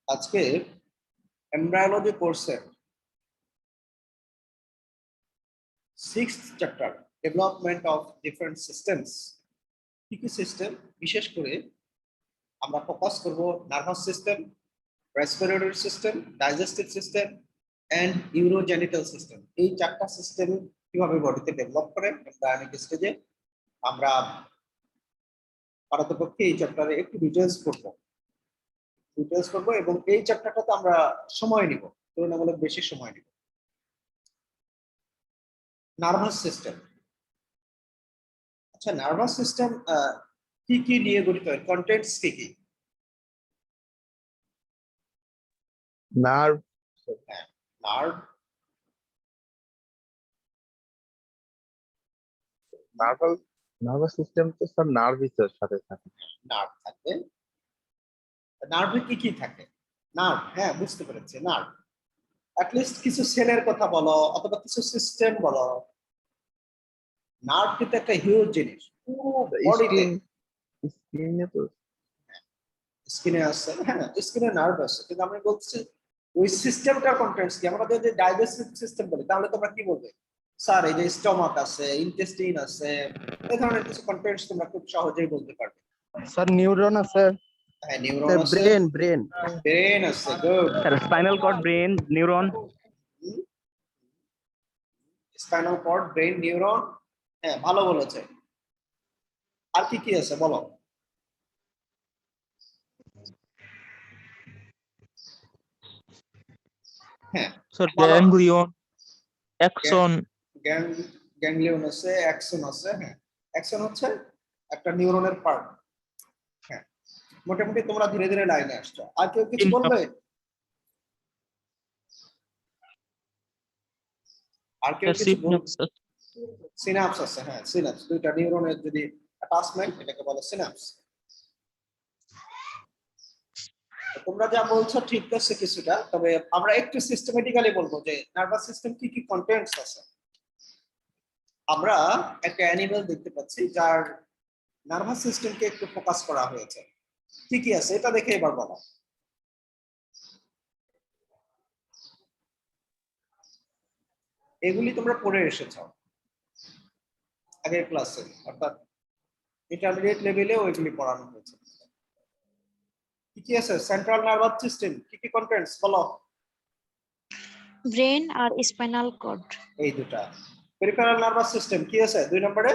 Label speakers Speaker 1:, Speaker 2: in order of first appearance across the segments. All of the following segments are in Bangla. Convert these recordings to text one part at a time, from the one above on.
Speaker 1: আজকে এমব্রায়োলজি কোর্সের 6th chapter development of different systems, কি কি সিস্টেম, বিশেষ করে আমরা ফোকাস করব nervous system, respiratory system, digestive system and urogenital system. এই চারটা সিস্টেম কিভাবে বডিতে ডেভেলপ করে এমব্রায়োনিক স্টেজে আমরা পারতপক্ষে এই চ্যাপ্টারে একটু ডিটেইলস করব এবং এই চ্যাপ্টারটাতে আমরা সময় নিব, তুলনামূলক বেশি সময় নিব। নার্ভাস সিস্টেম, আচ্ছা নার্ভাস সিস্টেম কি কি নিয়ে গঠিত, কন্টেন্টস কি কি?
Speaker 2: নার্ভ,
Speaker 1: হ্যাঁ, নার্ভ,
Speaker 2: নার্ভাস সিস্টেম তো স্যার নার্ভই তো সাথে থাকে।
Speaker 1: নার্ভ থাকে। নার্ভে কি কি থাকে? নার্ভ, হ্যাঁ বুঝতে পেরেছি। নার্ভ অ্যাটলিস্ট কিছু সেলের কথা বলো অথবা কিছু সিস্টেম বলো। নার্ভ কিন্তু একটা হিউজ জিনিস, পুরো বডিতে।
Speaker 2: স্কিনে তো
Speaker 1: স্কিনে আছে, হ্যাঁ স্কিনে নার্ভ আছে, কিন্তু আমি বলছি ওই সিস্টেমটার কন্টেন্টস কি। আমরা যদি ডাইজেস্টিভ সিস্টেম বলি তাহলে তোমরা কি বলবে? স্যার এই যে স্টমাক আছে, ইন্টেস্টিন আছে, এই ধরনের কিছু কন্টেন্টস তোমরা খুব সহজেই বলতে পারবে।
Speaker 2: স্যার নিউরন আছে,
Speaker 1: হ্যাঁ নিউরন
Speaker 2: স্যার
Speaker 1: আছে,
Speaker 2: ব্রেন
Speaker 1: ব্রেন আছে, good.
Speaker 3: Sir spinal cord, brain, neuron.
Speaker 1: Spinal cord, brain, neuron, হ্যাঁ ভালো বলেছে। আর কি কি আছে বলো? হ্যাঁ
Speaker 3: স্যার গ্যাংলিয়ন, অ্যাক্সন।
Speaker 1: গ্যাংলিয়ন আছে, অ্যাক্সন আছে। হ্যাঁ অ্যাক্সন হচ্ছে একটা নিউরনের পার্ট। হ্যাঁ মোটামুটি তোমরা ধীরে ধীরে লাইনে আসছো। আর কেউ কিছু বলবে? আর কেউ কিছু বলবে? সিনাপস আছে, হ্যাঁ সিনাপস, দুইটা নিউরনের যদি অ্যাটাচমেন্ট, এটাকে বলে সিনাপস। তোমরা যা বলছো ঠিক আছে কিছুটা, তবে আমরা একটু সিস্টেমেটিক্যালি বলবো যে নার্ভাস সিস্টেম কি কি কন্টেন্টস আছে। আমরা একটা অ্যানিমেল দেখতে পাচ্ছি যার নার্ভাস সিস্টেমকে একটু ফোকাস করা হয়েছে, কি কি আছে এটা দেখে এবার বলো। এগুলি তোমরা পড়ে এসেছ আগের ক্লাসে, অর্থাৎ ইন্টারমিডিয়েট লেভেলে ওইগুলি পড়ানো হয়েছে। কি কি আছে? সেন্ট্রাল নার্ভাস সিস্টেম, কি কি কন্টেন্টস বলো।
Speaker 4: ব্রেন আর স্পাইনাল কর্ড।
Speaker 1: এই দুটা। পেরিফেরাল নার্ভাস সিস্টেম কি আছে 2 নম্বরে?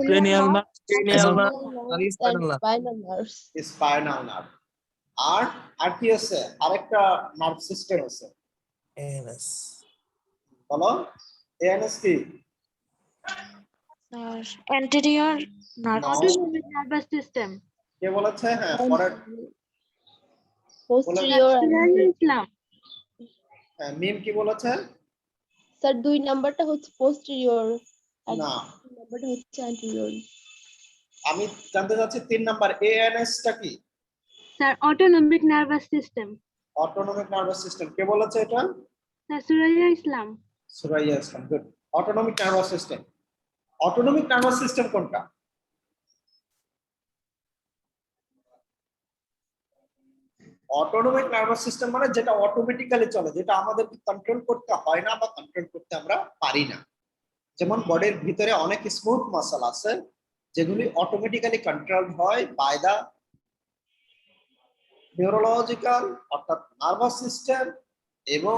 Speaker 3: Cranial nerve,
Speaker 1: spinal nerve. আর আর কি আছে? আরেকটা নার্ভ সিস্টেম আছে,
Speaker 5: এএনএস।
Speaker 1: বলো এএনএস কি?
Speaker 4: Anterior
Speaker 6: nervous system.
Speaker 1: কে বলেছে? হ্যাঁ পরের
Speaker 6: পোস্টেরিয়র
Speaker 4: ইসলাম।
Speaker 1: হ্যাঁ মিম কি বলেছে?
Speaker 6: স্যার 2 নাম্বারটা হচ্ছে পোস্টেরিয়র আর
Speaker 1: না,
Speaker 6: 3 নাম্বারটা হচ্ছে অ্যান্টেরিয়র।
Speaker 1: আমি জানতে চাচ্ছি 3 নাম্বার এএনএস টা কি?
Speaker 6: Sir autonomic nervous system.
Speaker 1: Autonomic nervous system, কে বলেছে এটা?
Speaker 6: Sir Suraiya Islam.
Speaker 1: Suraiya Islam, good. Autonomic nervous system. Autonomic nervous system কোনটা? অটোনমিক নার্ভাস সিস্টেম মানে যেটা অটোমেটিক্যালি চলে, যেটা আমাদেরকে কন্ট্রোল করতে হয় না বা কন্ট্রোল করতে আমরা পারি না। যেমন বডির ভিতরে অনেক স্মুথ মাসল আছে যেগুলি অটোমেটিক্যালি কন্ট্রোলড হয় বাই দা নিউরোলজিক্যাল অর্থাৎ নার্ভাস সিস্টেম এবং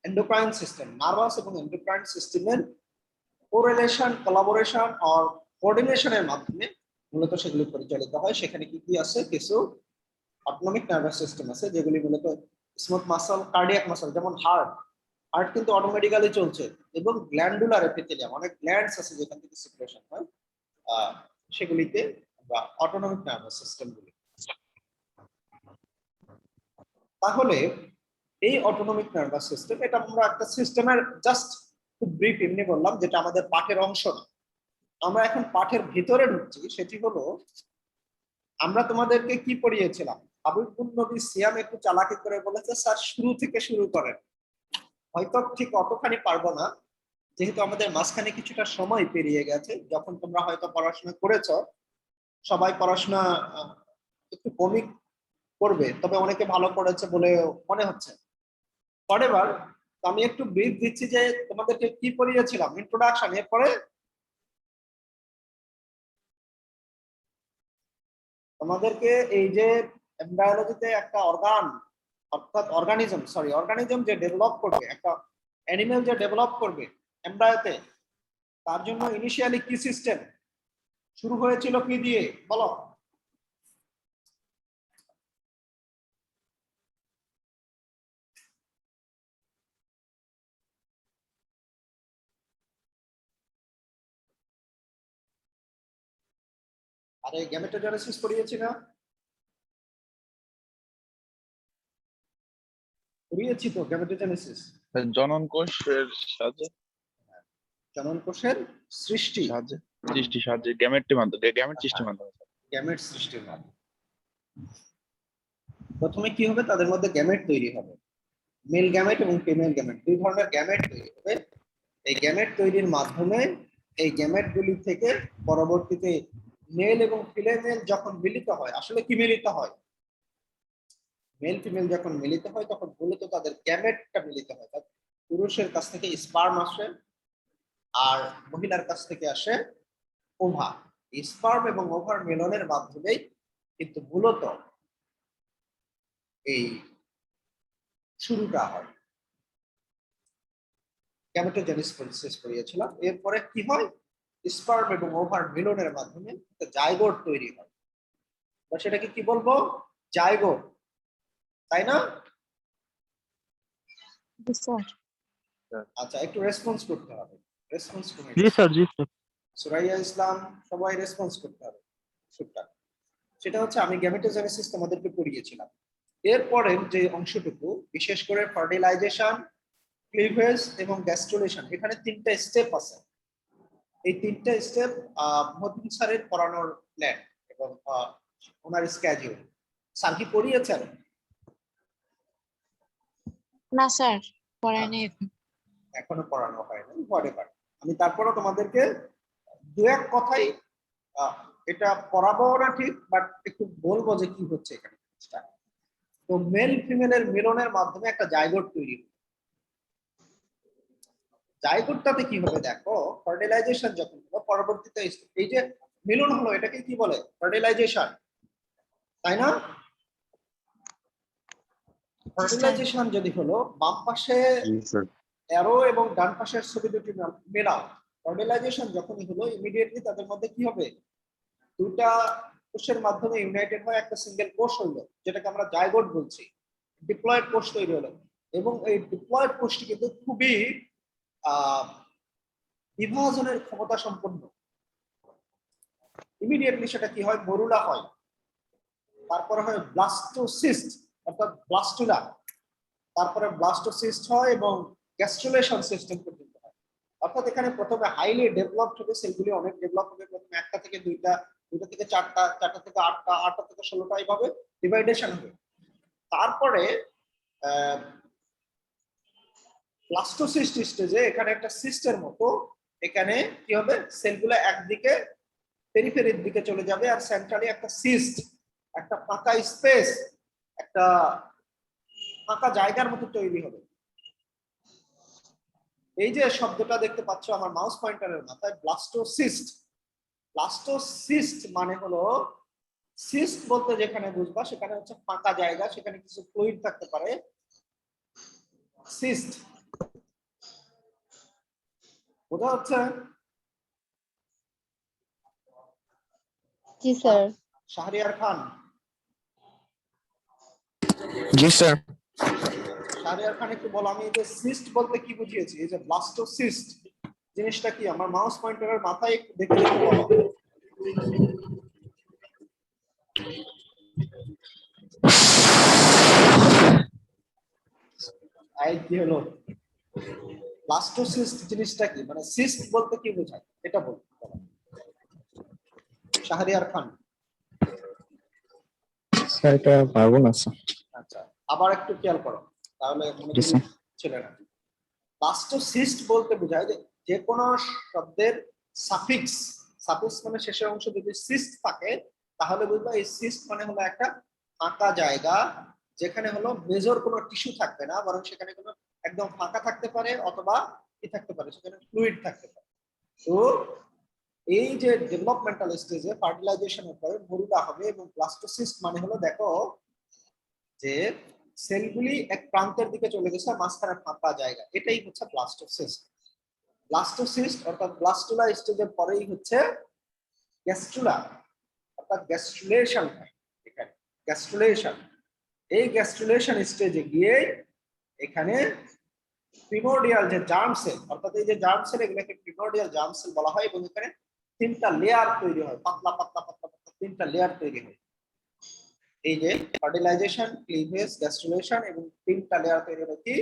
Speaker 1: এন্ডোক্রাইন সিস্টেম। নার্ভাস এবং এন্ডোক্রাইন সিস্টেমের কোরিলেশন, কোলাবোরেশন আর কোঅর্ডিনেশনের মাধ্যমে মূলত সেগুলি পরিচালিত হয়। সেখানে কি কি আছে? কিছু অটোনমিক নার্ভাস সিস্টেম আছে যেগুলি মূলত স্মুথ মাসল, কার্ডিয়াক মাসল, যেমন হার্ট কিন্তু অটোমেটিক্যালি চলছে, এবং গ্ল্যান্ডুলার এপিথেলিয়াম, অনেক গ্ল্যান্ডস আছে যেখান থেকে সিক্রেশন হয়, সেগুলিতে আমরা অটোনমিক নার্ভাস সিস্টেম বলি। তাহলে এই অটোনমিক নার্ভাস সিস্টেম, এটা আমরা একটা সিস্টেমের জাস্ট খুব ব্রিফ এমনি বললাম, যেটা আমাদের পাঠের অংশ না। আমরা এখন পাঠের ভিতরে ঢুকছি, সেটি হলো আমরা তোমাদেরকে কি পড়িয়েছিলাম। হাবিবুন নবী সিয়াম একটু চালাকি করে বলেছে, স্যার শুরু থেকে শুরু করেন। হয়তো ঠিক অতখানি পারবো না, যেহেতু আমাদের মাঝখানে কিছুটা সময় পেরিয়ে গেছে। যখন তোমরা হয়তো পড়াশোনা করেছ, সবাই পড়াশোনা একটু কমই করবে, তবে অনেকে ভালো করেছে বলে মনে হচ্ছে। পরেরবার আমি একটু ব্রিফ দিচ্ছি যে তোমাদেরকে কি পড়িয়েছিলাম, ইন্ট্রোডাকশন। এরপরে তোমাদেরকে এই যে এমব্রায়োলজিতে একটা অর্গান, অর্থাৎ অর্গানিজম যে ডেভেলপ করবে, একটা অ্যানিমেল যে ডেভেলপ করবে এমব্রায়োতে, তার জন্য ইনিশিয়ালি কি সিস্টেম শুরু হয়েছিল, কি দিয়ে বলো? আরে গ্যামেটোজেনেসিস পড়িয়েছি না? পড়িয়েছি তো গ্যামেটোজেনেসিস,
Speaker 2: জনন কোষের সাহায্যে
Speaker 1: জনন কোষের সৃষ্টি,
Speaker 2: সাহায্যে গ্যামেট সৃষ্টির মাধ্যমে।
Speaker 1: গ্যামেট সৃষ্টির মাধ্যমে। প্রথমে কি হবে, তাদের মধ্যে গ্যামেট তৈরি হবে, মেল গ্যামেট এবং ফিমেল গ্যামেট, দুই ধরনের গ্যামেট তৈরি হবে। এই গ্যামেট তৈরির মাধ্যমে এই গ্যামেট গুলি থেকে পরবর্তীতে মেল এবং ফিমেল যখন মিলিত হয়, আসলে কি মিলিত হয়, মেল ফিমেল যখন মিলিত হয় তখন মূলত তাদের গ্যামেটটা মিলিত হয়। পুরুষের কাছ থেকে স্পার্ম আসে আর মহিলার কাছ থেকে আসে ওভা। স্পার্ম এবং ওভার মিলনের মাধ্যমেই কিন্তু মূলত এই শুরুটা হয়। গ্যামেটোজেনেসিস পড়িয়েছিলাম। এরপরে কি হয়, স্পার্ম এবং ওভার মিলনের মাধ্যমে একটা জাইগোট তৈরি হয়, বা সেটাকে কি বলবো, জাইগোট, তাই না?
Speaker 4: Yes, sir.
Speaker 1: আচ্ছা, একটু রেসপন্স করতে হবে, রেসপন্স করুন।
Speaker 3: জি স্যার, জি স্যার।
Speaker 1: সুরাইয়া ইসলাম, সবাই রেসপন্স করতে হবে টুকটাক। সেটা হচ্ছে আমি গ্যামেটোজেনেসিস তোমাদেরকে পড়িয়েছিলাম। এরপরের যে অংশটুকু, বিশেষ করে ফার্টিলাইজেশন, ক্লিভেজ এবং গ্যাস্ট্রুলেশন, এখানে তিনটা স্টেপ আছে। এই তিনটা স্টেপ মতিন স্যারের পড়ানোর প্ল্যান এবং ওনার স্কেডিউল। স্যার কি পড়িয়েছেন?
Speaker 4: না স্যার, পড়ায়নি এখন।
Speaker 1: এখনো পড়ানো হয়নি, হোয়াটএভার। আমি তারপরও তোমাদেরকে দু এক কথাই এটা পড়াবো না ঠিক, বাট একটু বলবো যে কি হচ্ছে এখানে। তো মেল ফিমেলের মিলনের মাধ্যমে একটা জাইগোট তৈরি হয়। জাইগোটটাতে কি হবে দেখো, ফার্টিলাইজেশন যখন হলো, পরবর্তীতে এই যে মিলন হলো, এটাকে কি বলে, ফার্টিলাইজেশন, তাই না? ফার্টিলাইজেশন যদি হলো, বাম পাশে অ্যারো এবং ডান পাশের ছবি দুটি মেলাও। ফার্টিলাইজেশন যখনই হলো, ইমিডিয়েটলি তাদের মধ্যে কি হবে, দুটা কোষের মাধ্যমে ইউনাইটেড হয় একটা সিঙ্গেল কোষ হইলো, যেটাকে আমরা জাইগোট বলছি। ডিপ্লয়েড কোষ তৈরি হলো, এবং এই ডিপ্লয়েড কোষটি কিন্তু খুবই বিভাজনের ক্ষমতা সম্পন্ন। ইমিডিয়েটলি সেটা কি হয়, মরুলা হয়, তারপরে হয় ব্লাস্টোসিস্ট অর্থাৎ ব্লাস্টুলা, তারপরে ব্লাস্টোসিস্ট হয় এবং গ্যাস্ট্রুলেশন সিস্টেম পর্যন্ত হয়। অর্থাৎ এখানে প্রথমে হাইলি ডেভেলপড হবে, সেলগুলি অনেক ডেভেলপ হবে, প্রথমে একটা থেকে দুইটা, দুইটা থেকে চারটা, চারটা থেকে আটটা, আটটা থেকে 16টা, এইভাবে ডিভাইডেশন হবে। তারপরে ব্লাস্টোসিস্ট স্টেজে এখানে একটা সিস্টের মতো, এখানে কি হবে, সেলগুলো একদিকে পেরিফেরির দিকে চলে যাবে, আর সেন্ট্রালি একটা সিস্ট, একটা ফাঁকা স্পেস, একটা ফাঁকা জায়গার মতো তৈরি হবে। এই যে শব্দটা দেখতে পাচ্ছ আমার মাউস পয়েন্টারের মাথায়, ব্লাস্টোসিস্ট। ব্লাস্টোসিস্ট মানে হলো, সিস্ট বলতে যেখানে বুঝবা সেখানে হচ্ছে ফাঁকা জায়গা, সেখানে কিছু ফ্লুইড থাকতে পারে, সিস্ট। বোঝা হচ্ছে?
Speaker 6: জি স্যার।
Speaker 1: শাহরিয়ার খান,
Speaker 3: জি স্যার।
Speaker 1: শাহরিয়ার খান একটু বলো, আমি এই যে সিস্ট বলতে কি বুঝিয়েছি, এই যে ব্লাস্টোসিস্ট জিনিসটা কি, আমার মাউস পয়েন্টারের মাথায় একটু দেখে দেখে বলো। এই কি হলো, ব্লাস্টোসিস্ট জিনিসটা কি, মানে সিস্ট বলতে কি বোঝায়, এটা বল শাহরিয়ার খান।
Speaker 3: স্যার এটা পারবো না স্যার।
Speaker 1: আচ্ছা, আবার একটু খেয়াল করো, তাহলে মনে
Speaker 3: জি স্যার।
Speaker 1: ছিল না। ব্লাস্টোসিস্ট বলতে বোঝায় যে, যে কোনো শব্দের সাফিক্স, সাফিক্স মানে শেষের অংশ যদি সিস্ট থাকে, তাহলে বুঝবা এই সিস্ট মানে হলো একটা ফাঁকা জায়গা, যেখানে হলো মেজর কোনো টিস্যু থাকবে না, বরং সেখানে কোনো একদম ফাঁকা থাকতে পারে, অথবা কি থাকতে পারে, সেখানে ফ্লুইড থাকতে পারে। তো এই যে ডেভেলপমেন্টাল স্টেজে ফার্টিলাইজেশনের পরে মরুদা হবে, এবং ব্লাস্টোসিস্ট মানে হলো দেখো যে সেলগুলি এক প্রান্তের দিকে চলে গেছে, মাঝখানে ফাঁকা জায়গা, এটাই হচ্ছে ব্লাস্টোসিস্ট। ব্লাস্টোসিস্ট অর্থাৎ ব্লাস্টুলা স্টেজের পরেই হচ্ছে গ্যাস্ট্রুলা, অর্থাৎ গ্যাস্ট্রুলেশন। এখানে গ্যাস্ট্রুলেশন, এই গ্যাস্ট্রুলেশন স্টেজে গিয়ে এখানে প্রিমোর্ডিয়াল যে জার্ম সেল, অর্থাৎ এই যে জার্ম সেল, এগুলোকে প্রিমোর্ডিয়াল জার্ম সেল বলা হয়, এবং এখানে তিনটা লেয়ার তৈরি হয়, পাতলা পাতলা পাতলা পাতলা তিনটা লেয়ার তৈরি হয়। এই যে ফার্টিলাইজেশন, ক্লিভেজ, গ্যাস্ট্রুলেশন, এবং তিনটা লেয়ার তৈরি হয় কি,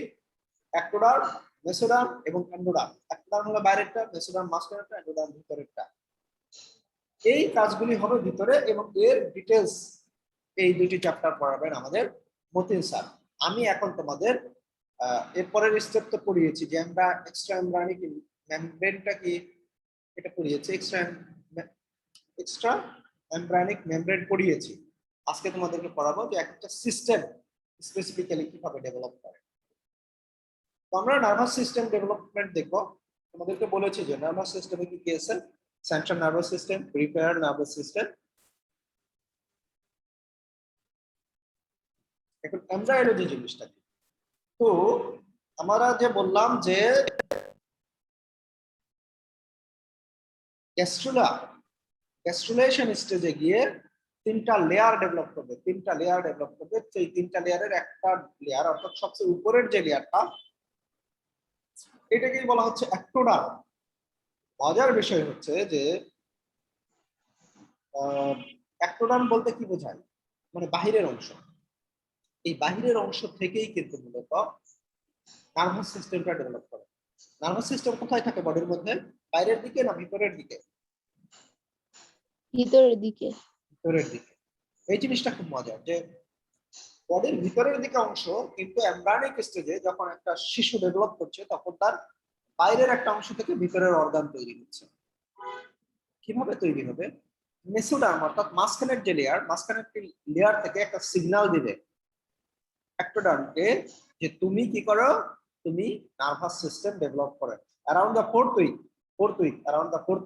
Speaker 1: অ্যাক্টোডার্ম, মেসোডার্ম এবং এন্ডোডার্ম। অ্যাক্টোডার্ম হলো বাইরেরটা, মেসোডার্ম মাঝখানেরটা, এন্ডোডার্ম ভিতরেরটা। এই কাজগুলি হবে ভিতরে, এবং এর ডিটেলস এই দুটি চ্যাপ্টার পড়াবেন আমাদের মতিন স্যার। আমি এখন তোমাদের এরপরের স্টেপ তো পড়িয়েছি যে আমরা এক্সট্রা এমব্রায়োনিক মেমব্রেনটা কি, এটা পড়িয়েছি, এক্সট্রা এমব্রায়োনিক মেমব্রেন পড়িয়েছি। আজকে তোমাদেরকে পড়াবো যে একটা সিস্টেম স্পেসিফিক্যালি কিভাবে ডেভেলপ করে। তো আমরা নার্ভাস সিস্টেম ডেভেলপমেন্ট দেখবো। তোমাদেরকে বলেছি যে নার্ভাস সিস্টেমে কি কি আছে, central nervous system, peripheral nervous system. এখন এমব্রায়োলজি জিনিসটা কি, তো আমরা যে বললাম যে গ্যাস্ট্রুলেশন স্টেজে গিয়ে তিনটা লেয়ার ডেভেলপ করবে, তিনটা লেয়ার ডেভেলপ করবে। সেই তিনটা লেয়ারের একটা লেয়ার, অর্থাৎ সবচেয়ে উপরের যে লেয়ারটা, এটাকেই বলা হচ্ছে অ্যাক্টোডার্ম। মজার বিষয় হচ্ছে যে অ্যাক্টোডার্ম বলতে কি বোঝায়, মানে বাহিরের অংশ। এই বাহিরের অংশ থেকেই কিন্তু মূলত নার্ভাস সিস্টেমটা ডেভেলপ করে। নার্ভাস সিস্টেম কোথায় থাকে বডির মধ্যে, বাইরের দিকে না ভিতরের দিকে?
Speaker 6: ভিতরের দিকে।
Speaker 1: ভিতরের দিকে। এই জিনিসটা খুব মজার যে বডির ভিতরের দিকে অংশ, কিন্তু এমব্রায়োনিক স্টেজে যখন একটা শিশু ডেভেলপ করছে, তখন তার বাইরের একটা অংশ থেকে ভিতরের অর্গান তৈরি হচ্ছে। কিভাবে তৈরি হবে, মেসোডার্ম অর্থাৎ মাঝখানের যে লেয়ার, মাঝখানের লেয়ার থেকে একটা সিগন্যাল দিবে অ্যাক্টোডার্মকে যে তুমি কি করো, তুমি নার্ভাস সিস্টেম ডেভেলপ করো। Around the fourth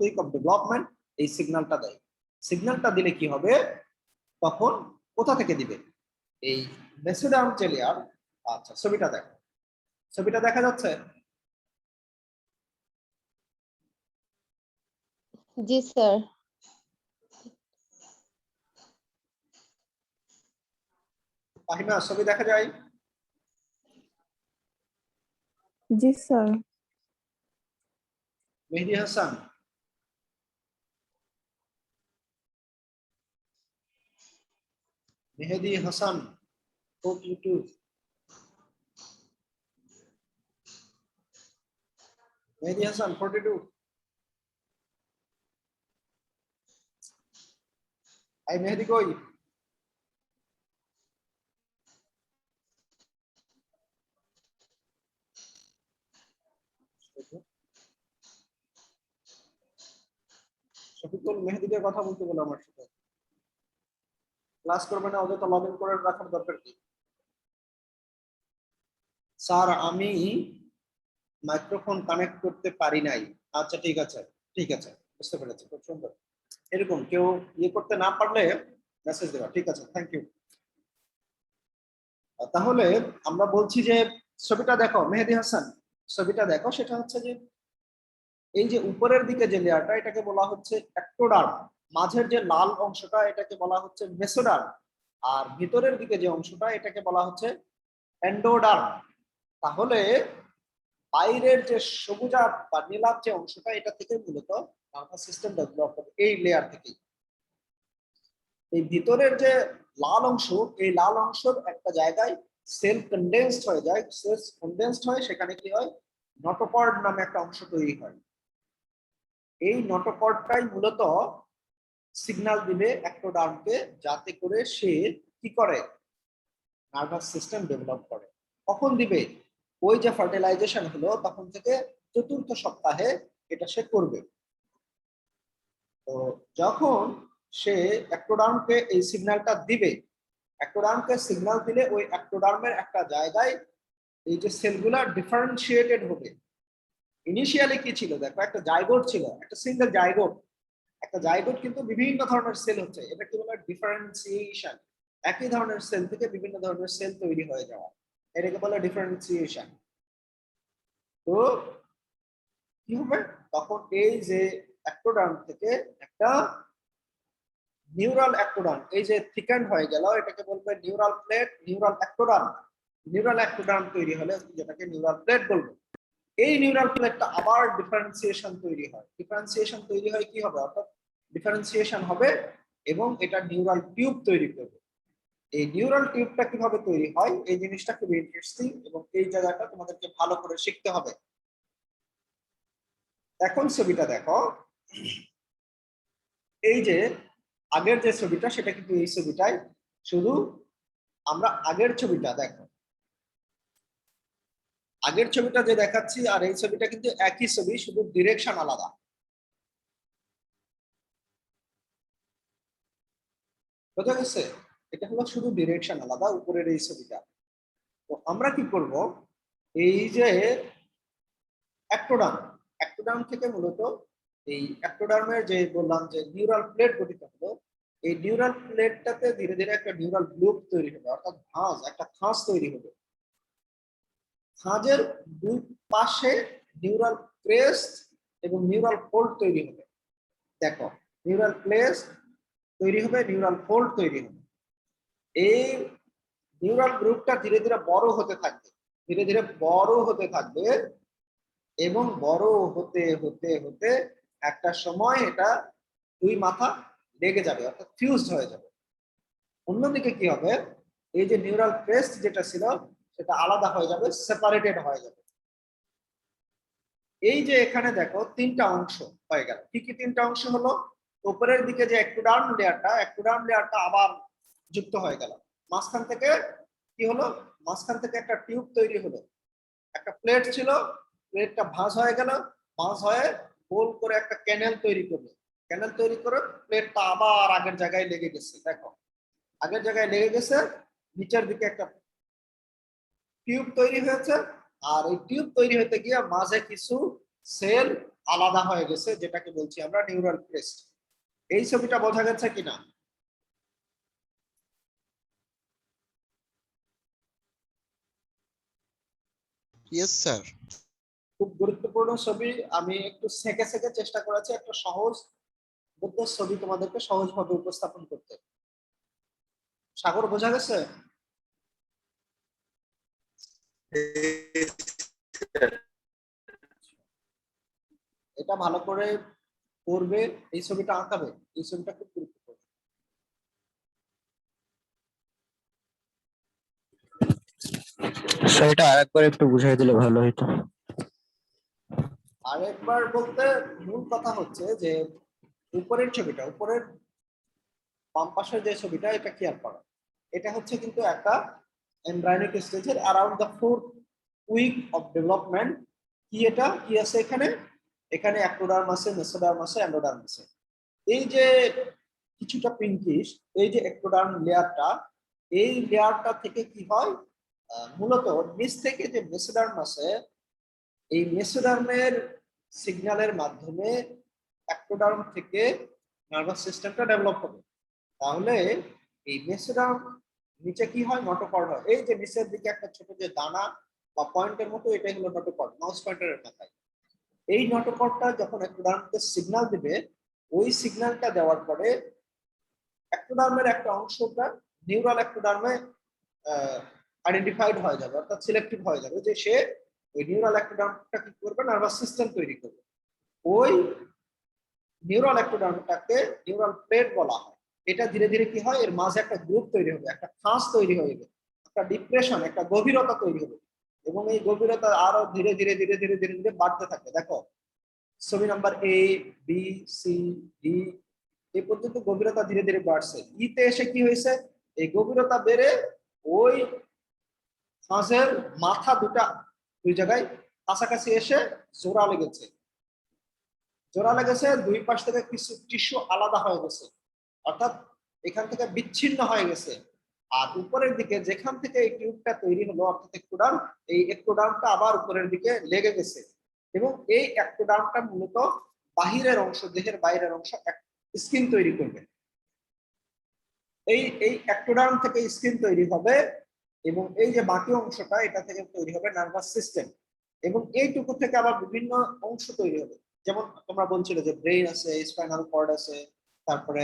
Speaker 1: week of development এই সিগন্যালটা দেয়। সিগন্যালটা দিলে কি হবে, তখন কোথা থেকে দিবে, এই মেসোডার্ম যে লেয়ার। আচ্ছা, ছবিটা দেখো, ছবিটা দেখা যাচ্ছে?
Speaker 6: জি স্যার।
Speaker 1: ফাহিমা, ছবি দেখা যায়?
Speaker 5: জি স্যার।
Speaker 1: মেহেদি হাসান, মেহেদি হাসান 42, মেহেদি হাসান 42। আই মেহেদি কই? শফিকুল, মেহেদিকে কথা বলতে বলো আমার সাথে। ক্লাস করবে না, ওদের তো লগ ইন করে রাখার দরকার কি? স্যার আমি মাইক্রোফোন কানেক্ট করতে পারি নাই। আচ্ছা ঠিক আছে, ঠিক আছে, বুঝতে পেরেছি, খুব সুন্দর। এরকম কেউ ইয়ে করতে না পারলে মেসেজ দেবা, ঠিক আছে, থ্যাংক ইউ। তাহলে আমরা বলছি যে ছবিটা দেখো মেহেদি হাসান, ছবিটা দেখো, সেটা হচ্ছে যে এই যে উপরের দিকে যে লেয়ারটা, এটাকে বলা হচ্ছে অ্যাক্টোডার্ম। মাঝের যে লাল অংশটা, এটাকে বলা হচ্ছে মেসোডার্ম। আর ভিতরের দিকে যে অংশটা, এটাকে বলা হচ্ছে এন্ডোডার্ম। তাহলে বাইরের যে সবুজাভ বা নীলাভ যে অংশটা, এটা থেকে মূলত নার্ভাস সিস্টেম ডেভেলপ হবে, এই লেয়ার থেকেই। এই ভিতরের যে লাল অংশ, এই লাল অংশের একটা জায়গায় সেল কনডেন্সড হয়ে যায়, সেল কনডেন্সড হয়ে সেখানে কি হয়, নটোকর্ড নামে একটা অংশ তৈরি হয়। এই নটোকর্ডটাই মূলত সিগন্যাল দিবে অ্যাক্টোডার্মকে, যাতে করে সে কি করে, নার্ভাস সিস্টেম ডেভেলপ করে। কখন দিবে, ওই যে ফার্টিলাইজেশন হলো তখন থেকে 4র্থ সপ্তাহে এটা সে করবে। তো যখন সে অ্যাক্টোডার্মকে এই সিগন্যালটা দিবে। অ্যাক্টোডার্মকে সিগন্যাল দিলে ওই অ্যাক্টোডার্মের একটা জায়গায় এই যে সেলগুলা ডিফারেন্সিয়েটেড হবে। ইনিশিয়ালি কি ছিল দেখো, একটা জাইগোট ছিল, একটা সিঙ্গেল জাইগোট। একটা জাইগোট কিন্তু বিভিন্ন ধরনের সেল হচ্ছে, এটা কি বলে ডিফারেন্সিয়েশন। একই ধরনের সেল থেকে বিভিন্ন ধরনের সেল তৈরি হয়ে যাওয়া, এটাকে বলে ডিফারেন্সিয়েশন। তো কি হবে তখন, এই যে অ্যাক্টোডার্ম থেকে একটা নিউরাল অ্যাক্টোডার্ম এই যে থিকেন্ড হয়ে গেল, এটাকে বলবে neural plate, neural ectoderm. Neural ectoderm তৈরি হলে যেটাকে নিউরাল প্লেট বলবো, এই নিউরাল প্লেটটা আবার ডিফারেন্সিয়েশন তৈরি হয়। ডিফারেন্সিয়েশন তৈরি হয় কি হবে, অর্থাৎ ডিফারেন্সিয়েশন হবে এবং এটা নিউরাল টিউব তৈরি করবে। এই নিউরাল টিউবটা কিভাবে তৈরি হয় এই জিনিসটা খুব ইন্টারেস্টিং এবং এই জায়গাটা তোমাদেরকে ভালো করে শিখতে হবে। এখন ছবিটা দেখো, এই যে আগের যে ছবিটা সেটা কিন্তু এই ছবিটাই, শুধু আমরা আগের ছবিটা দেখো, আগের ছবিটা যে দেখাচ্ছি আর এই ছবিটা কিন্তু একই ছবি, শুধু ডিরেকশন আলাদা। বোঝা গেছে? এটা হলো শুধু ডিরেকশন আলাদা, উপরের এই ছবিটা। তো আমরা কি করব, এই যে অ্যাক্টোডার্ম, অ্যাক্টোডার্ম থেকে মূলত এই অ্যাক্টোডার্মের যে বললাম যে নিউরাল প্লেট গঠিত হলো, এই নিউরাল প্লেটটাতে ধীরে ধীরে একটা নিউরাল লুপ তৈরি হবে, অর্থাৎ ভাঁজ, একটা খাঁজ তৈরি হবে। খাঁজের দুই পাশে নিউরাল ক্রেস্ট এবং নিউরাল ফোল্ড তৈরি হবে। দেখো, নিউরাল ক্রেস্ট তৈরি হবে, নিউরাল ফোল্ড তৈরি হবে। এই নিউরাল গ্রুপটা ধীরে ধীরে বড় হতে থাকবে, ধীরে ধীরে বড় হতে থাকবে এবং বড় হতে হতে হতে একটা সময় এটা দুই মাথা লেগে যাবে, অর্থাৎ ফিউজড হয়ে যাবে। অন্যদিকে কি হবে, এই যে নিউরাল ক্রেস্ট যেটা ছিল সেটা আলাদা হয়ে যাবে, সেপারেটেড হয়ে যাবে। এই যে এখানে দেখো তিনটা অংশ হয়ে গেল। কি কি তিনটা অংশ হলো, উপরের দিকে যে অ্যাক্টোডার্ম লেয়ারটা, অ্যাক্টোডার্ম লেয়ারটা আবার যুক্ত হয়ে গেল। মাঝখান থেকে কি হলো, মাঝখান থেকে একটা টিউব তৈরি হলো। একটা প্লেট ছিল, প্লেটটা ভাঁজ হয়ে গেল, ভাঁজ হয়ে গোল করে একটা ক্যানেল তৈরি করলো। ক্যানেল তৈরি করে প্লেটটা আবার আগের জায়গায় লেগে গেছে। দেখো, আগের জায়গায় লেগে গেছে, নিচের দিকে একটা টিউব তৈরি হয়েছে, আর এই টিউব তৈরি হতে গিয়ে মাঝে কিছু সেল আলাদা হয়ে গেছে, যেটাকে বলছি আমরা নিউরাল ক্রেস্ট। এই ছবিটা বোঝা গেছে কিনা?
Speaker 3: Yes, sir.
Speaker 1: খুব গুরুত্বপূর্ণ ছবি। আমি একটু সেকে সেকে চেষ্টা করেছি একটা সহজ বুদ্ধের ছবি তোমাদেরকে সহজভাবে উপস্থাপন করতে। সাগর, বোঝা গেছে? এটা ভালো করে করবে, এই ছবিটা আঁকাবে, এই ছবিটা খুব গুরুত্বপূর্ণ।
Speaker 3: স্যার এটা আরেকবার একটু বুঝাই দিলে ভালো হতো।
Speaker 1: আরেকবার বলতে মূল কথা হচ্ছে যে উপরের ছবিটা, উপরের বাম পাশের যে ছবিটা, এটা খেয়াল করো। এটা হচ্ছে কিন্তু একটা এমব্রায়োনিক স্টেজের around the 4th week of development. কি এটা কি আছে এখানে, এখানে অ্যাক্টোডার্ম আছে, মেসোডার্ম আছে, এন্ডোডার্ম আছে। এই যে কিছুটা পিঙ্কিশ, এই যে অ্যাক্টোডার্ম লেয়ারটা, এই লেয়ারটা থেকে কি হয়, মূলত নিচ থেকে যে মেসোডার্ম আছে, এই মেসোডার্মের সিগন্যালের মাধ্যমে অ্যাক্টোডার্ম থেকে নার্ভাস সিস্টেমটা ডেভেলপ হবে। তাহলে এই মেসোডার্ম নিচে কি হয়, নোটোকর্ড হয়। এই যে নিচের দিকে একটা ছোট যে দানা বা পয়েন্টের মতো, এটাই হলো নোটোকর্ড, মাউস পয়েন্টারের মাথায়। এই নোটোকর্ডটা যখন অ্যাক্টোডার্মকে সিগন্যাল দিবে, ওই সিগন্যালটা দেওয়ার পরে অ্যাক্টোডার্মের একটা অংশটা নিউরাল অ্যাক্টোডার্মে আইডেন্টিফাইড হয়ে যাবে, অর্থাৎ সিলেক্টিভ হয়ে যাবে যে সে ওই নিউরাল অ্যাক্টোডার্মটা কি করবে, নার্ভাস সিস্টেম তৈরি করবে। ওই নিউরাল অ্যাক্টোডার্মটাকে নিউরাল প্লেট বলা হয়। এটা ধীরে ধীরে কি হয়, এর মাঝে একটা গ্রুপ তৈরি হবে, একটা খাঁজ তৈরি হয়ে যাবে, একটা ডিপ্রেশন, একটা গভীরতা তৈরি হবে, এবং এই গভীরতা আরো ধীরে ধীরে ধীরে ধীরে ধীরে ধীরে বাড়তে থাকে। দেখো, ছবি number A, B, C, D, এই পর্যন্ত গভীরতা ধীরে ধীরে বাড়ছে। ইতে এসে কি হয়েছে, এই গভীরতা বেড়ে ওই খাঁজের মাথা দুটা দুই জায়গায় কাছাকাছি এসে জোড়া লেগেছে। জোড়া লেগেছে, দুই পাশ থেকে কিছু টিস্যু আলাদা হয়ে গেছে, অর্থাৎ এখান থেকে বিচ্ছিন্ন হয়ে গেছে। আর উপরের দিকে যেখান থেকে এই টিউবটা তৈরি হলো অর্থাৎ একটোডার্ম, এই একটোডার্মটা আবার উপরের দিকে লেগে গেছে এবং এই একটোডার্মটা মূলত বাহিরের অংশ, দেহের বাইরের অংশ স্কিন তৈরি করবে। এই একটোডার্ম থেকে স্কিন তৈরি হবে এবং এই যে বাকি অংশটা এটা থেকে তৈরি হবে নার্ভাস সিস্টেম এবং এইটুকু থেকে আবার বিভিন্ন অংশ তৈরি হবে। যেমন তোমরা বলছিলে যে ব্রেইন আছে, স্পাইনাল কর্ড আছে, তারপরে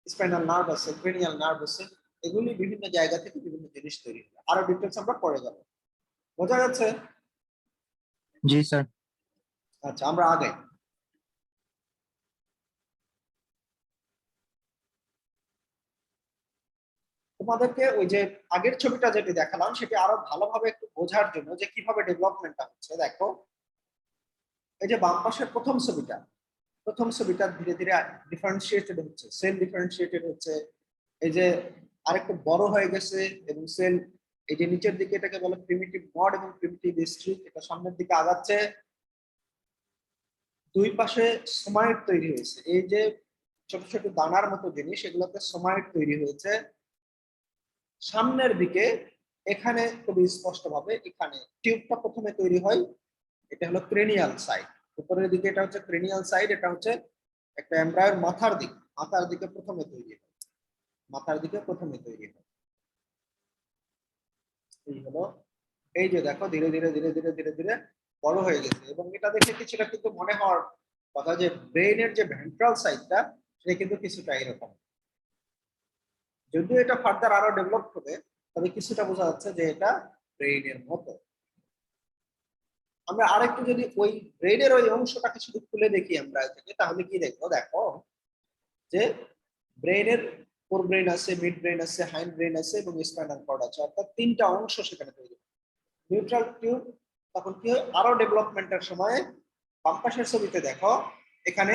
Speaker 1: স্পাইনাল নার্ভ আছে, ক্রেনিয়াল নার্ভ আছে, এগুলি বিভিন্ন জায়গা থেকে বিভিন্ন জিনিস তৈরি হবে। আরো ডিটেলস আমরা পরে যাব। বোঝা যাচ্ছে?
Speaker 3: জি স্যার।
Speaker 1: আচ্ছা, আমরা আগে তোমাদেরকে ওই যে আগের ছবিটা যেটি দেখালাম সেটি আরো ভালোভাবে একটু বোঝার জন্য যে কিভাবে ডেভেলপমেন্টটা হচ্ছে দেখো। এই যে বাম পাশের প্রথম ছবিটা ধীরে ধীরে ডিফারেন্সিয়েটেড হচ্ছে, সেল ডিফারেন্সিয়েটেড হচ্ছে। এই যে আরেকটু বড় হয়ে গেছে এবং সেল এই যে নিচের দিকে এটাকে বলে প্রিমিটিভ মড এবং প্রিমিটিভ স্ট্রিক, এটা সামনের দিকে আগাচ্ছে। দুই পাশে সোমাইট তৈরি হয়েছে, এই যে ছোট ছোট দানার মতো জিনিস এগুলোতে সোমাইট তৈরি হয়েছে। সামনের দিকে এখানে খুবই স্পষ্ট ভাবে এখানে টিউবটা প্রথমে তৈরি হয়, এটা হলো ক্রেনিয়াল সাইড। উপরের দিকে এটা হচ্ছে ক্রেনিয়াল সাইড, এটা হচ্ছে একটা এমব্রায়োর মাথার দিকে প্রথমে তৈরি হয়, মাথার দিকে প্রথমে তৈরি হয়। এই হলো, এই যে দেখো ধীরে ধীরে ধীরে ধীরে ধীরে ধীরে বড় হয়ে গেছে এবং এটা দেখে কিছুটা কিন্তু মনে হওয়ার কথা যে ব্রেইনের যে ভেন্ট্রাল সাইডটা সেটা কিন্তু কিছুটা এরকম। যদিও এটা ফার্দার আরো ডেভেলপ হবে তবে কিছুটা বোঝা যাচ্ছে যে এটা ব্রেইনের মতো। আমরা আরেকটু যদি ওই ব্রেইনের ওই অংশটাকে শুধু খুলে দেখি আমরা এখানে, তাহলে কি দেখবো, দেখো যে ব্রেইনের ফোর ব্রেইন আছে, মিড ব্রেইন আছে, হাইন্ড ব্রেইন আছে এবং স্পাইনাল কর্ড আছে, অর্থাৎ তিনটা অংশ সেখানে তৈরি হয়। নিউট্রাল টিউব তখন কি হয়, আরো ডেভেলপমেন্টের সময় বাম পাশের ছবিতে দেখো এখানে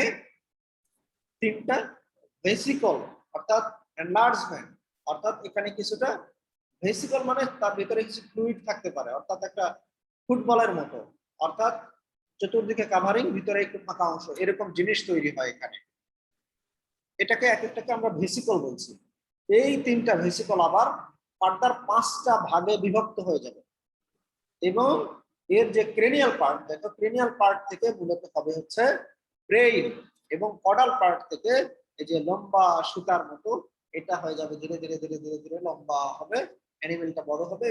Speaker 1: তিনটা ভেসিকল অর্থাৎ এনলার্জমেন্ট, অর্থাৎ এখানে কিছুটা ভেসিকল মানে তার ভিতরে কিছু ফ্লুইড থাকতে পারে, অর্থাৎ একটা ফুটবলের মতো, অর্থাৎ চতুর্দিকে কাভারিং, ভিতরে একটু ফাঁকা অংশ, এরকম জিনিস তৈরি হয় এখানে। এটাকে এক একটাকে আমরা ভেসিকল বলছি। এই তিনটা ভেসিকল আবার ফার্দার পাঁচটা ভাগে বিভক্ত হয়ে যাবে এবং এর যে ক্রেনিয়াল পার্ট, দেখো ক্রেনিয়াল পার্ট থেকে মূলত হবে হচ্ছে ব্রেইন এবং কডাল পার্ট থেকে এই যে লম্বা সুতার মতো এটা হয়ে যাবে ধীরে ধীরে ধীরে ধীরে ধীরে লম্বা হবে, অ্যানিমেলটা বড় হবে,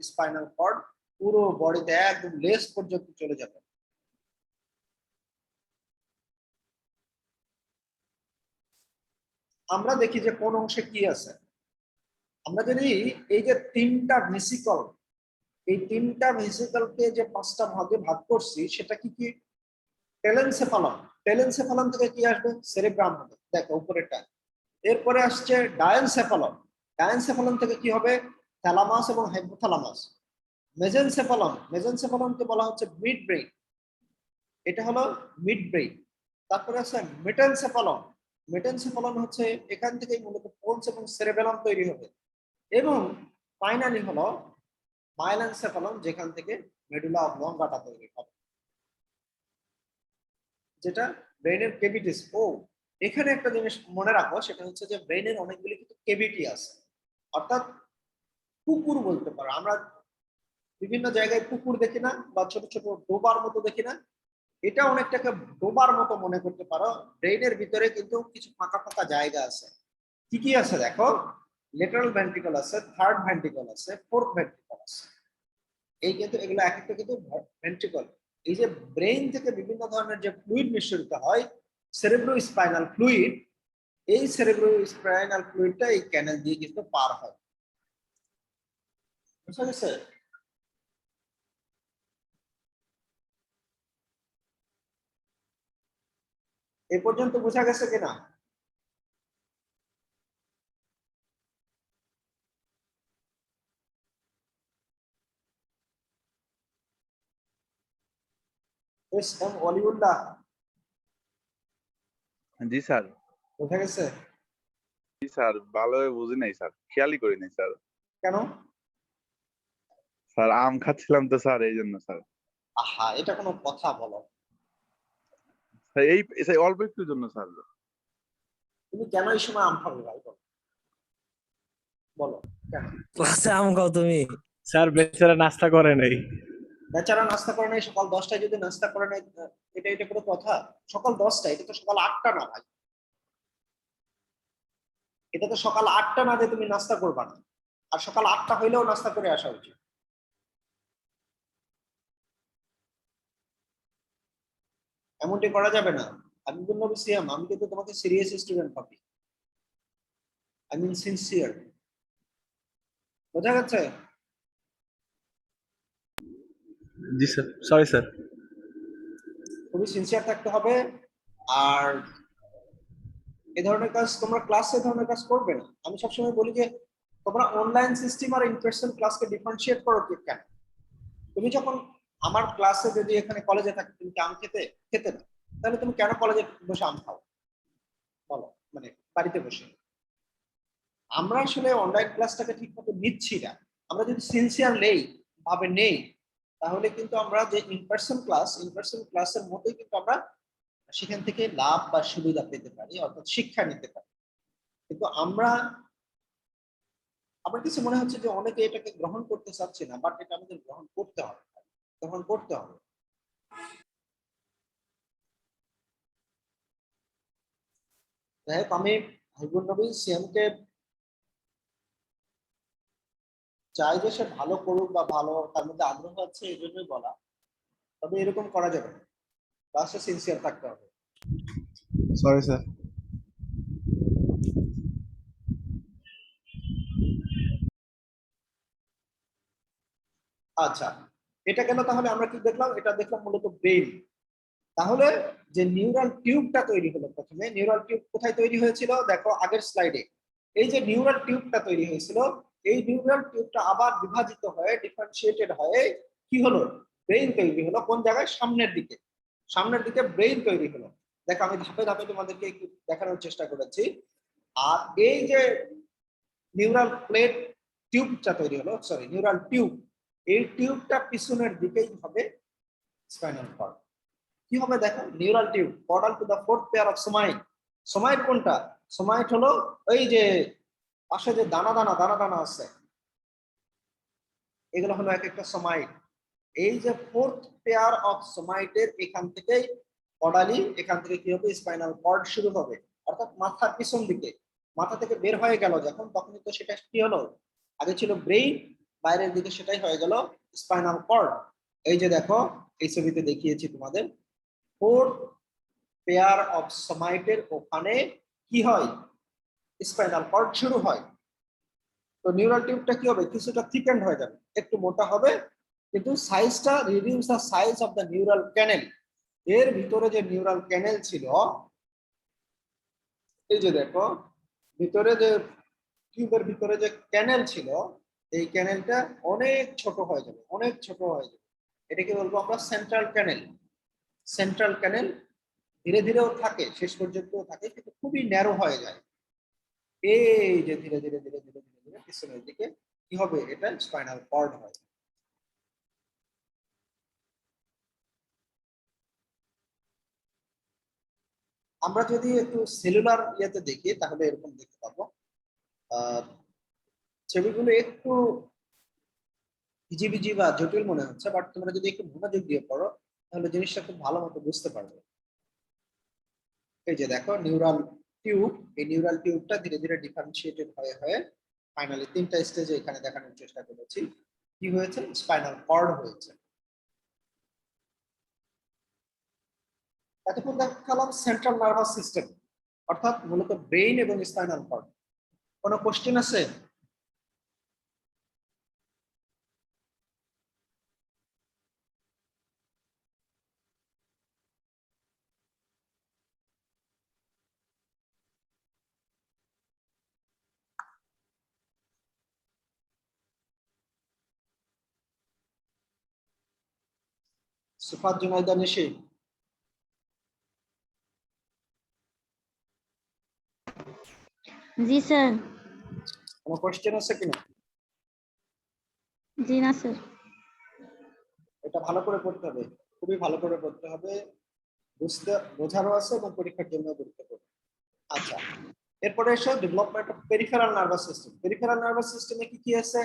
Speaker 1: স্পাইনাল কর্ড পুরো বডিতে একদম লেস পর্যন্ত চলে যাবে। আমরা দেখি যে কোন অংশে কি আছে। আমরা যদি এই যে তিনটা ভেসিকল, এই তিনটা ভেসিকলকে যে পাঁচটা ভাগে ভাগ করছি সেটা কি কি, টেলেনসেফালন, টেলেনসেফালন থেকে কি আসবে, সেরেব্রাম হবে, দেখো উপরেরটা। এরপরে আসছে ডায়ানসেফালন, ডায়ানসেফালন থেকে কি হবে, থ্যালামাস এবং হাইপোথ্যালামাস। মেজেনসেফালন, মেজেনসেফালনকে বলা হচ্ছে মিড ব্রেইন, এটা হলো মিড ব্রেইন। তারপরে আছে মেটেনসেফালন, মেটেনসেফালন হচ্ছে এখান থেকেই মূলত পোলস এবং সেরেবেলাম তৈরি হবে এবং ফাইনালি হলো মাইলেনসেফালন, যেখান থেকে মেডুলা অবলঙ্গাটা তৈরি হবে, যেটা ব্রেইনের কেভিটিস। ও এখানে একটা জিনিস মনে রাখো, সেটা হচ্ছে যে ব্রেইনের অনেকগুলি কিন্তু কেভিটি আছে, অর্থাৎ পুকুর বলতে পারো। আমরা বিভিন্ন জায়গায় পুকুর দেখি না, বা ছোট ছোট ডোবার মতো দেখি না, এটা অনেকটাকে ডোবার মতো মনে করতে পারো। ব্রেইনের ভিতরে কিন্তু কিছু ফাঁকা ফাঁকা জায়গা আছে। কি কি আছে দেখো, লেটারাল ভেন্ট্রিকল আছে, থার্ড ভেন্ট্রিকল আছে, ফোর্থ ভেন্ট্রিকল আছে। এই কিন্তু এগুলো এক একটা কিন্তু ভেন্ট্রিকল। এই যে ব্রেইন থেকে বিভিন্ন ধরনের যে ফ্লুইড নিঃসরিত হয়, সেরেব্রো স্পাইনাল ফ্লুইড, এই সেরেব্রো স্পাইনাল ফ্লুইডটা এই ক্যানেল দিয়ে কিন্তু পার হয়। বুঝা গেছে? এ পর্যন্ত বোঝা গেছে কিনা? এস এম ওয়ালিউল্লাহ,
Speaker 2: জি স্যার।
Speaker 1: বোঝা গেছে?
Speaker 2: জি স্যার, ভালোভাবে বুঝি নাই স্যার, খেয়ালই করি নাই স্যার।
Speaker 1: কেন?
Speaker 2: স্যার আম খাচ্ছিলাম তো স্যার, এই জন্য স্যার।
Speaker 1: আহা, এটা কোনো কথা বলো?
Speaker 2: স্যার এই অল্প একটুর জন্য স্যার।
Speaker 1: তুমি কেন এই সময় আম খাবে ভাই বলো? বলো কেন?
Speaker 7: ক্লাসে আম খাও তুমি?
Speaker 8: স্যার বেচারা নাস্তা করে নাই।
Speaker 1: বেচারা নাস্তা করে নাই, সকাল 10টায় যদি নাস্তা করে নাই, এটা কোনো কথা? সকাল 10টা, এটা তো সকাল 8টা না ভাই। এটা তো সকাল 8টা না যে তুমি নাস্তা করবা না। আর সকাল 8টা হইলেও নাস্তা করে আসা উচিত। এমনটি করা যাবে না। আমি বলবো সিয়াম, আমি কিন্তু তোমাকে সিরিয়াস স্টুডেন্ট ভাবি, আই মিন সিনসিয়ার। বোঝা গেছে?
Speaker 8: জি স্যার, সরি স্যার।
Speaker 1: খুবই সিনসিয়ার থাকতে হবে। আর এই ধরনের কাজ তোমরা ক্লাসে এই ধরনের কাজ করবে না। আমি সবসময় বলি যে তোমরা অনলাইন সিস্টেম আর ইন পারসন ক্লাসকে ডিফারেন্সিয়েট করো কেন? তুমি যখন আমার ক্লাসে যদি এখানে কলেজে থাকো, তুমি কি আম খেতে খেতে না, তাহলে তুমি কেন কলেজে বসে আম খাও বলো, মানে বাড়িতে বসে? আমরা আসলে অনলাইন ক্লাসটাকে ঠিক মতো নিচ্ছি না। আমরা যদি সিনসিয়ার ভাবে নেই, তাহলে কিন্তু আমরা যে ইন পারসন ক্লাসের মতোই কিন্তু আমরা সেখান থেকে লাভ বা সুবিধা পেতে পারি, অর্থাৎ শিক্ষা নিতে পারি। কিন্তু আমার কাছে মনে হচ্ছে যে অনেকে এটাকে গ্রহণ করতে চাচ্ছে না, বাট এটা আমাদের গ্রহণ করতে হবে। যাই হোক, আমি হাবিবুর নবী সিএমকে চাই যে সে ভালো করুক বা ভালো তার মধ্যে আগ্রহ আছে এই জন্যই বলা। তবে এরকম করা যাবে না, ক্লাসে সিনসিয়ার থাকতে হবে।
Speaker 2: Sorry sir.
Speaker 1: আচ্ছা, এটা গেল। তাহলে আমরা কি দেখলাম? এটা দেখলাম মূলত ব্রেইন। তাহলে যে নিউরাল টিউবটা তৈরি হলো, প্রথমে নিউরাল টিউব কোথায় তৈরি হয়েছিল দেখো আগের স্লাইডে। এই যে নিউরাল টিউবটা তৈরি হয়েছিল, এই নিউরাল টিউবটা আবার বিভাজিত হয়ে ডিফারেন্সিয়েটেড হয়ে কি হলো? ব্রেইন তৈরি হলো। কোন জায়গায়? সামনের দিকে ব্রেইন তৈরি হলো। দেখো আমি ধাপে ধাপে তোমাদেরকে একটু দেখানোর চেষ্টা করেছি। আর এই যে নিউরাল প্লেট টিউবটা তৈরি হলো, সরি নিউরাল টিউব, এই টিউবটা পিছনের দিকেই হবে স্পাইনাল কর্ড। কি হবে দেখো? Neural tube caudal to the fourth pair of somite. Somite কোনটা? সোমাইট হলো ওই যে পাশে যে দানা দানা আছে, এগুলো হলো এক একটা সোমাইট। এই যে ফোর্থ পেয়ার অফ সোমাইটের এখান থেকেই কর্ডালি, এখান থেকে কি হবে? স্পাইনাল কর্ড শুরু হবে, অর্থাৎ মাথার পিছন দিকে। মাথা থেকে বের হয়ে গেল যখন, তখন তো সেটা কি হলো? আগে ছিল ব্রেইন, বাইরের দিকে সেটাই হয়ে গেল স্পাইনাল কর্ড। এই যে দেখো, এই ছবিতে দেখিয়েছি তোমাদের, ফোর্থ পেয়ার অফ সোমাইটের ওখানে কি হয়? স্পাইনাল কর্ড শুরু হয়। তো নিউরাল টিউবটা কি হবে? কিছুটা থিকেন্ড হয়ে যাবে, একটু মোটা হবে, কিন্তু সাইজটা reduce the size of the neural canal. এর ভিতরে যে নিউরাল ক্যানেল ছিল, এই যে দেখো ভিতরে যে টিউবের ভিতরে যে ক্যানেল ছিল, এই ক্যানেলটা অনেক ছোট হয়ে যাবে, অনেক ছোট হয়ে যাবে। এটাকে বলবো আমরা সেন্ট্রাল ক্যানেল। সেন্ট্রাল ক্যানেল ধীরে ধীরেও থাকে, শেষ পর্যন্তও থাকে, কিন্তু খুবই ন্যারো হয়ে যায়। এই যে ধীরে ধীরে ধীরে ধীরে ধীরে ধীরে পিছনের দিকে কি হবে? এটা স্পাইনাল কর্ড হয়। আমরা যদি একটু সেলুলার ইয়েতে দেখি তাহলে এরকম দেখতে পাবো। ছবিগুলো একটু হিজিবিজি বা জটিল মনে হচ্ছে, বাট তোমরা যদি একটু মনোযোগ দিয়ে পড়ো তাহলে জিনিসটা খুব ভালো মতো বুঝতে পারবে। এই যে দেখো নিউরাল টিউব, এই নিউরাল টিউবটা ধীরে ধীরে ডিফারেন্সিয়েটেড হয়ে হয়ে ফাইনালি 3টা স্টেজে এখানে দেখানোর চেষ্টা করেছি। কি হয়েছে? স্পাইনাল কর্ড হয়েছে। এতক্ষণ দেখালাম সেন্ট্রাল নার্ভাস সিস্টেম, অর্থাৎ মূলত ব্রেইন এবং স্পাইনাল কর্ড। কোনো কোশ্চেন আছে? সুফাত জুনাইদা নিশি,
Speaker 9: জি স্যার।
Speaker 1: কোনো কোশ্চেন আছে কিনা?
Speaker 9: জি না স্যার।
Speaker 1: এটা ভালো করে পড়তে হবে, খুবই ভালো করে পড়তে হবে, বোঝারও আছে এবং পরীক্ষার জন্য গুরুত্বপূর্ণ। আচ্ছা, এরপরে এসো development of peripheral nervous system. Peripheral nervous সিস্টেমে কি কি আছে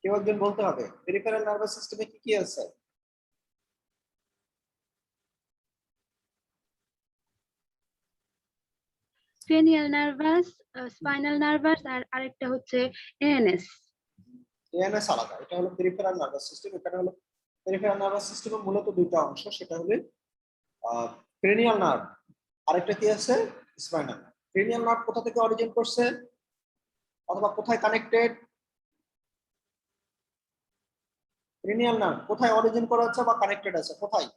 Speaker 1: কেউ একজন বলতে হবে, পেরিফেরাল নার্ভাস সিস্টেমে কি কি আছে?
Speaker 7: ক্রেনিয়াল নার্ভাস, স্পাইনাল নার্ভাস, আর আরেকটা হচ্ছে এএনএস।
Speaker 1: এএনএস আলাদা, এটা হলো পেরিফেরাল নার্ভাস সিস্টেম। এখানে হলো পেরিফেরাল নার্ভাস সিস্টেমের মূলত দুটো অংশ, সেটা হলো ক্রেনিয়াল নার্ভ, আরেকটা কি আছে স্পাইনাল নার্ভ। ক্রেনিয়াল নার্ভ কোথা থেকে অরিজিন করছে অথবা কোথায় কানেক্টেড? ক্রেনিয়াল নার্ভ কোথায় অরিজিন করা হচ্ছে বা কানেক্টেড আছে কোথায়?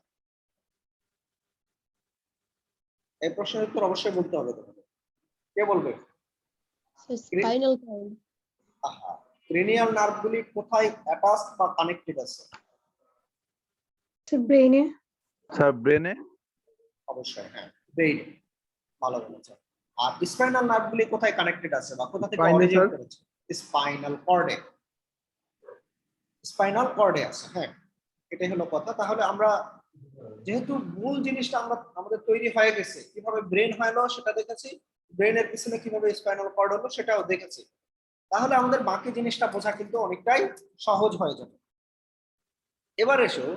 Speaker 1: এই প্রশ্নের উত্তর অবশ্যই বলতে হবে তোমাদের। কে বলবে?
Speaker 6: Spinal cord.
Speaker 1: আহা, ক্রেনিয়াল নার্ভগুলি কোথায় অ্যাটাচ বা কানেক্টেড আছে?
Speaker 5: ব্রেইনে।
Speaker 2: স্যার ব্রেনে।
Speaker 1: অবশ্যই হ্যাঁ, ব্রেইন, ভালো বলেছেন। আর স্পাইনাল নার্ভগুলি কোথায় কানেক্টেড আছে বা কোথা থেকে
Speaker 2: Spine এ,
Speaker 1: অরিজিন
Speaker 2: স্যার।
Speaker 1: করেছে? স্পাইনাল কর্ডে, স্পাইনাল কর্ডে আছে। হ্যাঁ, এটাই হলো কথা। তাহলে আমরা যেহেতু মূল জিনিসটা আমরা আমাদের তৈরি হয়ে গেছে, কিভাবে ব্রেন হলো সেটা দেখেছি, ব্রেনের পিছনে কিভাবে স্পাইনাল কর্ড হলো সেটাও দেখেছি, তাহলে আমাদের বাকি জিনিসটা বোঝা কিন্তু অনেকটাই সহজ হয়ে যাবে। এবার এসো,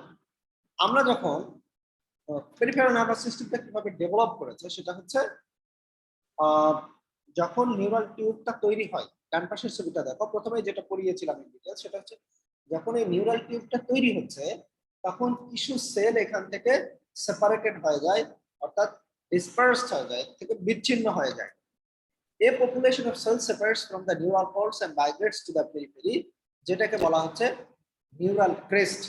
Speaker 1: আমরা যখন পেরিফেরাল নার্ভাস সিস্টেমটা কিভাবে ডেভেলপ করেছে সেটা হচ্ছে যখন নিউরাল টিউবটা তৈরি হয়, ডান পাশের ছবিটা দেখো, প্রথমে যেটা পড়িয়েছিলাম ইন ডিটেইল, সেটা হচ্ছে যখন এই নিউরাল টিউবটা তৈরি হচ্ছে তখন কিছু সেল এখান থেকে সেপারেটেড হয়ে যায়, অর্থাৎ ডিসপার্সড হয়ে যায়, থেকে বিচ্ছিন্ন হয়ে যায়। A population of cells separates from the neural cords and migrates to the periphery, যেটাকে বলা হচ্ছে নিউরাল ক্রেস্ট।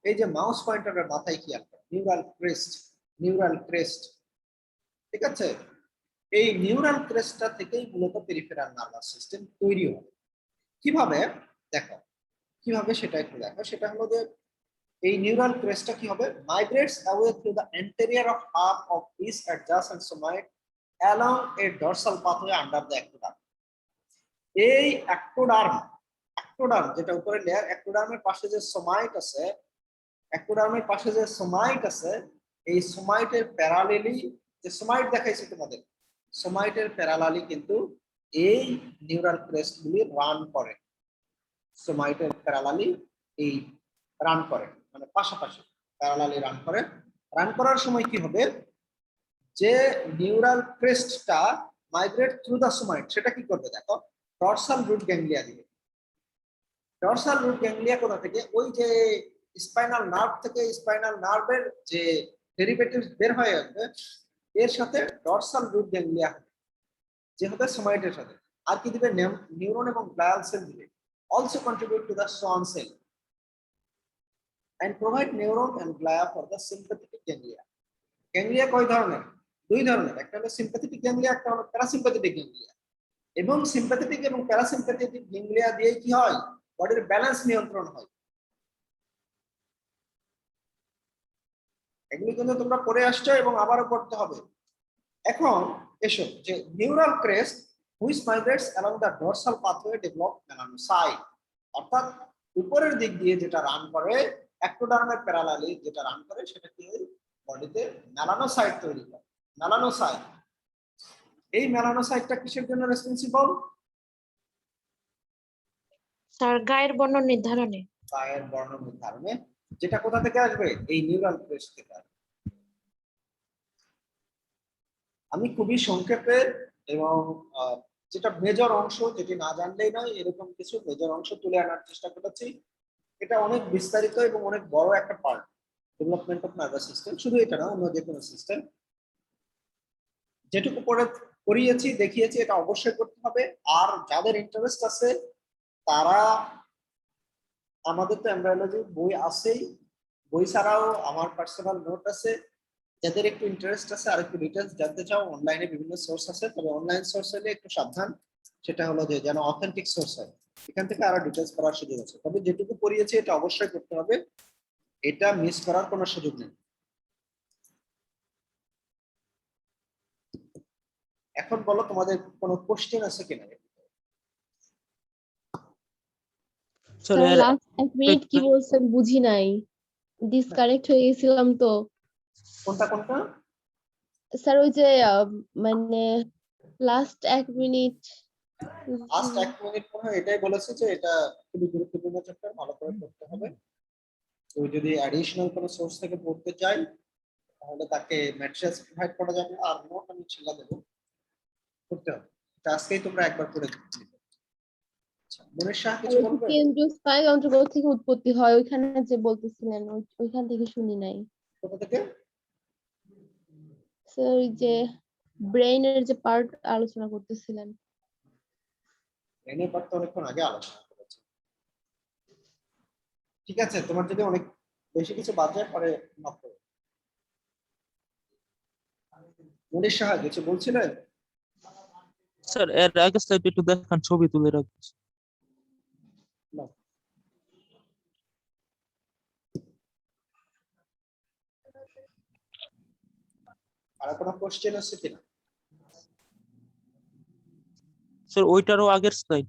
Speaker 1: এই যে মাউস পয়েন্টারের মাথায় খেয়াল করো, নিউরাল ক্রেস্ট, নিউরাল ক্রেস্ট, ঠিক আছে? এই নিউরাল ক্রেস্টটা থেকেই মূলত পেরিফেরাল নার্ভাস সিস্টেম তৈরি হয়। কিভাবে দেখো, কিভাবে সেটা একটু দেখো। সেটা হলো যে এই নিউরাল ক্রেস্টটা কি হবে, মাইগ্রেটস away through the anterior of half of this adjacent somatic along a dorsal pathway under the ectoderm. এই ectoderm, ectoderm যেটা উপরে লেয়ার, ectoderm-এর পাশে যে সোমাইট আছে, ectoderm-এর পাশে যে সোমাইট আছে, এই সোমাইটের প্যারালালি, যে সোমাইট দেখাইছে তোমাদের, সোমাইটের প্যারালালি কিন্তু এই নিউরাল ক্রেস্টগুলি রান করে। সোমাইটের প্যারালালি এই রান করে, মানে পাশাপাশি প্যারালালি রান করে। রান করার সময় কি হবে, যে নিউরাল ক্রেস্টটা মাইগ্রেট থ্রু দ্য সোমাইট, সেটা কি করবে দেখো, ডরসাল রুট গ্যাংলিয়া দিবে। ডরসাল রুট গ্যাংলিয়া কোথা থেকে? ওই যে স্পাইনাল নার্ভ থেকে, স্পাইনাল নার্ভের যে ডেরিভেটিভস বের হয়ে আসবে, এর সাথে ডরসাল রুট গ্যাংলিয়া হবে, যে হবে সোমাইটের সাথে। আর কি দিবে, নিউরন এবং গ্লিয়াল সেল দিবে। Also contribute to the Schwann cell and provide neuron and glia for the sympathetic ganglia. গ্যাংলিয়া কয় ধরনের? দুই ধরনের, একটা হলো সিম্প্যাথেটিক গ্যাংলিয়া, একটা হলো প্যারাসিম্প্যাথেটিক গ্যাংলিয়া। এবং সিম্প্যাথেটিক এবং প্যারাসিম্প্যাথেটিক গ্যাংলিয়া দিয়ে কি হয়, বডির ব্যালেন্স নিয়ন্ত্রণ হয়। এগুলি কিন্তু তোমরা পড়ে আসছো এবং আবারও পড়তে হবে। এখন এসো, যে neural crest which মাইগ্রেটস along the dorsal pathway develop melanocyte, অর্থাৎ উপরের দিক দিয়ে যেটা রান করে, ectoderm-এর প্যারালালি যেটা রান করে, সেটা কি হয়, বডিতে মেলানোসাইট তৈরি করে। মেলানোসাইট, এই মেলানোসাইটটা কিসের জন্য রেসপন্সিবল?
Speaker 4: স্যার গায়ের বর্ণ নির্ধারণে।
Speaker 1: গায়ের বর্ণ নির্ধারণে, যেটা কোথা থেকে আসবে, এই নিউরাল ক্রেস্ট থেকে আসবে। আমি খুবই সংক্ষেপে এবং যেটা মেজর অংশ, যেটি না জানলেই নয়, এরকম কিছু মেজর অংশ তুলে আনার চেষ্টা করেছি। এটা অনেক বিস্তারিত এবং অনেক বড় একটা part, development of nervous system. শুধু এটা না, অন্য যে কোনো সিস্টেম। যেটুকু পড়িয়েছি, দেখিয়েছি, এটা অবশ্যই করতে হবে। আর যাদের ইন্টারেস্ট আছে তারা, আমাদের তো এমব্রায়োলজি বই আছেই, বই ছাড়াও আমার পার্সোনাল নোট আছে। যাদের একটু ইন্টারেস্ট আছে আর একটু ডিটেলস জানতে চাও, অনলাইনে বিভিন্ন সোর্স আছে, তবে অনলাইন সোর্স হলে একটু সাবধান, সেটা হলো যে যেন অথেন্টিক সোর্স হয়, এখান থেকে আরো ডিটেলস করার সুযোগ আছে। তবে যেটুকু পড়িয়েছি এটা অবশ্যই করতে হবে, এটা মিস করার কোনো সুযোগ নেই। এখন বলো, তোমাদের কোনো কোশ্চেন আছে কিনা?
Speaker 6: স্যার লাস্ট 1 মিনিট কি বলছেন বুঝি নাই, ডিসকানেক্ট হয়ে গেছিলাম তো।
Speaker 1: কোনটা কোনটা?
Speaker 6: স্যার ওই যে মানে লাস্ট 1 মিনিট
Speaker 1: লাস্ট 1 মিনিট মনে হয় এটাই বলেছে যে এটা খুবই গুরুত্বপূর্ণ চ্যাপ্টার, ভালো করে পড়তে হবে। তো যদি অ্যাডিশনাল কোনো সোর্স থেকে পড়তে চাই তাহলে তাকে ম্যাটেরিয়ালস প্রোভাইড করা যাবে, আর নোট আমি ছেড়ে দেবো, পড়তে হবে। এটা আজকেই তোমরা একবার পড়ে নিবে। আচ্ছা, মনের শাহ কিছু বলবে?
Speaker 6: কেন্দ্রীয় স্নায়ুতন্ত্র কোথা থেকে উৎপত্তি হয় ওইখানে যে বলতেছিলেন ওইখান থেকে শুনি নাই
Speaker 1: কোথা থেকে?
Speaker 6: স্যার ওই যে ব্রেইনের যে পার্ট আলোচনা করতেছিলেন
Speaker 1: এনে পারতে অনেকক্ষণ আগে আলোচনা করেছি। ঠিক আছে, তোমার যদি অনেক বেশি কিছু বাদ যায় পরে নক করো। মনীষ সাহা কিছু বলছিলেন?
Speaker 3: স্যার এর আগে স্লাইড একটু দেখান, ছবি তুলে রাখছি।
Speaker 1: না। আর কোনো কোশ্চেন আছে কিনা?
Speaker 3: স্যার ওইটারও আগের স্লাইড।